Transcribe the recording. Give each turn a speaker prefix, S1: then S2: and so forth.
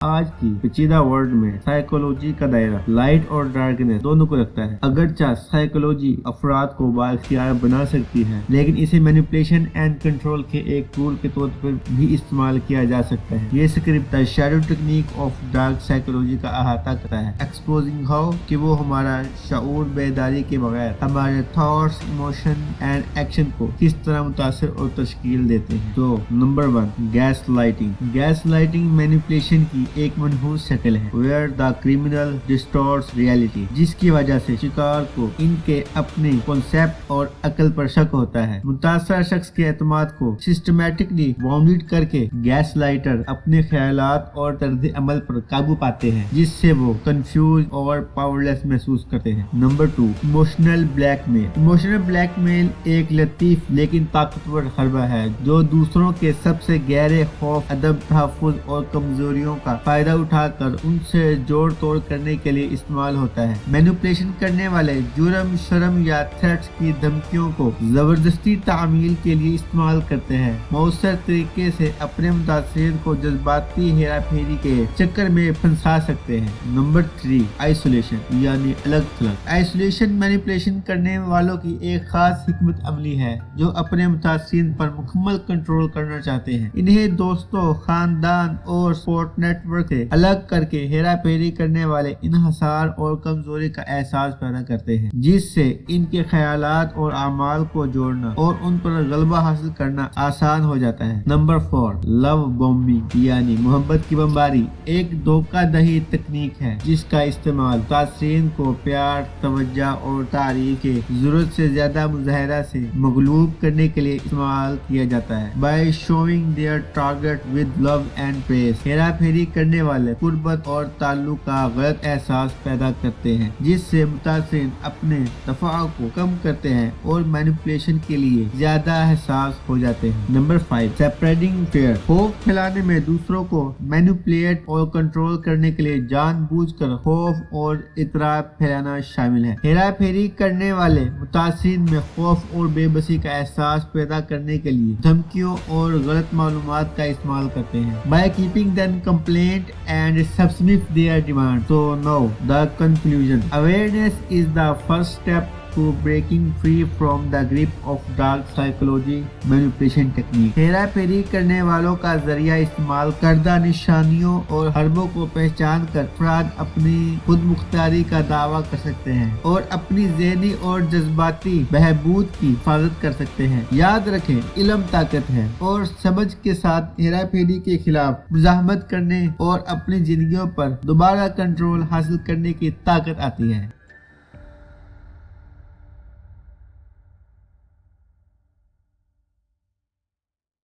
S1: آج کی پیچیدہ ورلڈ میں سائیکولوجی کا دائرہ لائٹ اور ڈارکنیس دونوں کو رکھتا ہے۔ اگرچہ سائیکولوجی افراد کو بااختیار بنا سکتی ہے، لیکن اسے مینیپولیشن اینڈ کنٹرول کے ایک ٹول کے طور پر بھی استعمال کیا جا سکتا ہے۔ یہ script the shadow technique of dark psychology کا احاطہ کرتا ہے، ایکسپوزنگ ہاؤ کہ وہ ہمارا شعور بیداری کے بغیر ہمارے تھاٹس، ایموشن اینڈ ایکشن کو کس طرح متاثر اور تشکیل دیتے ہیں۔ تو number 1، gas lighting. Gas lighting manipulation کی ایک منحوس شکل ہے where the criminal distorts reality, جس کی وجہ سے شکار کو ان کے اپنے کنسیپٹ اور عقل پر شک ہوتا ہے۔ متاثرہ شخص کے اعتماد کو سسٹمیٹکلی باؤنڈڈ کر کے گیس لائٹر اپنے خیالات اور طرز عمل پر قابو پاتے ہیں، جس سے وہ کنفیوز اور پاورلیس محسوس کرتے ہیں۔ نمبر 2، ایموشنل بلیک میل۔ ایموشنل بلیک میل ایک لطیف لیکن طاقتور حربہ ہے جو دوسروں کے سب سے گہرے خوف، عدم تحفظ اور کمزوریوں کا فائدہ اٹھا کر ان سے جوڑ توڑ کرنے کے لیے استعمال ہوتا ہے۔ مینیپولیشن کرنے والے جرم، شرم یا تھریٹس کی دھمکیوں کو زبردستی تعمیل کے لیے استعمال کرتے ہیں، مؤثر طریقے سے اپنے متاثرین کو جذباتی ہیرا پھیری کے چکر میں پھنسا سکتے ہیں۔ نمبر 3، آئسولیشن یعنی الگ تھلگ۔ آئسولیشن مینیپولیشن کرنے والوں کی ایک خاص حکمت عملی ہے جو اپنے متاثرین پر مکمل کنٹرول کرنا چاہتے ہیں۔ انہیں دوستوں، خاندان اور سپورٹ نیٹ ورک سے الگ کر کے ہیرا پھیری کرنے والے انحصار اور کمزوری کا احساس پیدا کرتے ہیں، جس سے ان کے خیالات اور اعمال کو جوڑنا اور ان پر غلبہ حاصل کرنا آسان ہو جاتا ہے۔ نمبر 4، لو بومبنگ یعنی محبت کی بمباری ایک دھوکہ دہی تکنیک ہے جس کا استعمال متاثرین کو پیار، توجہ اور تعریف کے ضرورت سے زیادہ مظاہرہ سے مغلوب کرنے کے لیے استعمال کیا جاتا ہے۔ By showing their target with love and praise, ہیرا پھیری کرنے والے قربت اور تعلق کا غلط احساس پیدا کرتے ہیں، جس سے متاثرین اپنے دفاع کو کم کرتے ہیں اور مینیپولیشن کے لیے زیادہ حساس ہو جاتے ہیں۔ Number 5، spreading fear. خوف پھیلانے میں دوسروں کو مینیپولیٹ اور کنٹرول کرنے کے لیے جان بوجھ کر خوف اور اضطراب پھیلانا شامل ہے۔ ہیرا پھیری کرنے والے متاثرین میں خوف اور بے بسی کا احساس پیدا کرنے کے لیے دھمکیوں اور غلط معلومات کا استعمال کرتے ہیں۔ By keeping them complaint and submit their demand. So now the conclusion. Awareness is the first step to breaking free from the grip of dark psychology manipulation technique. ہیرا پھیری کرنے والوں کا ذریعہ استعمال کردہ نشانیوں اور حربوں کو پہچان کر افراد اپنی خود مختاری کا دعویٰ کر سکتے ہیں اور اپنی ذہنی اور جذباتی بہبود کی حفاظت کر سکتے ہیں۔ یاد رکھیں، علم طاقت ہے اور سمجھ کے ساتھ ہیرا پھیری کے خلاف مزاحمت کرنے اور اپنی زندگیوں پر دوبارہ کنٹرول حاصل کرنے کی طاقت آتی ہے۔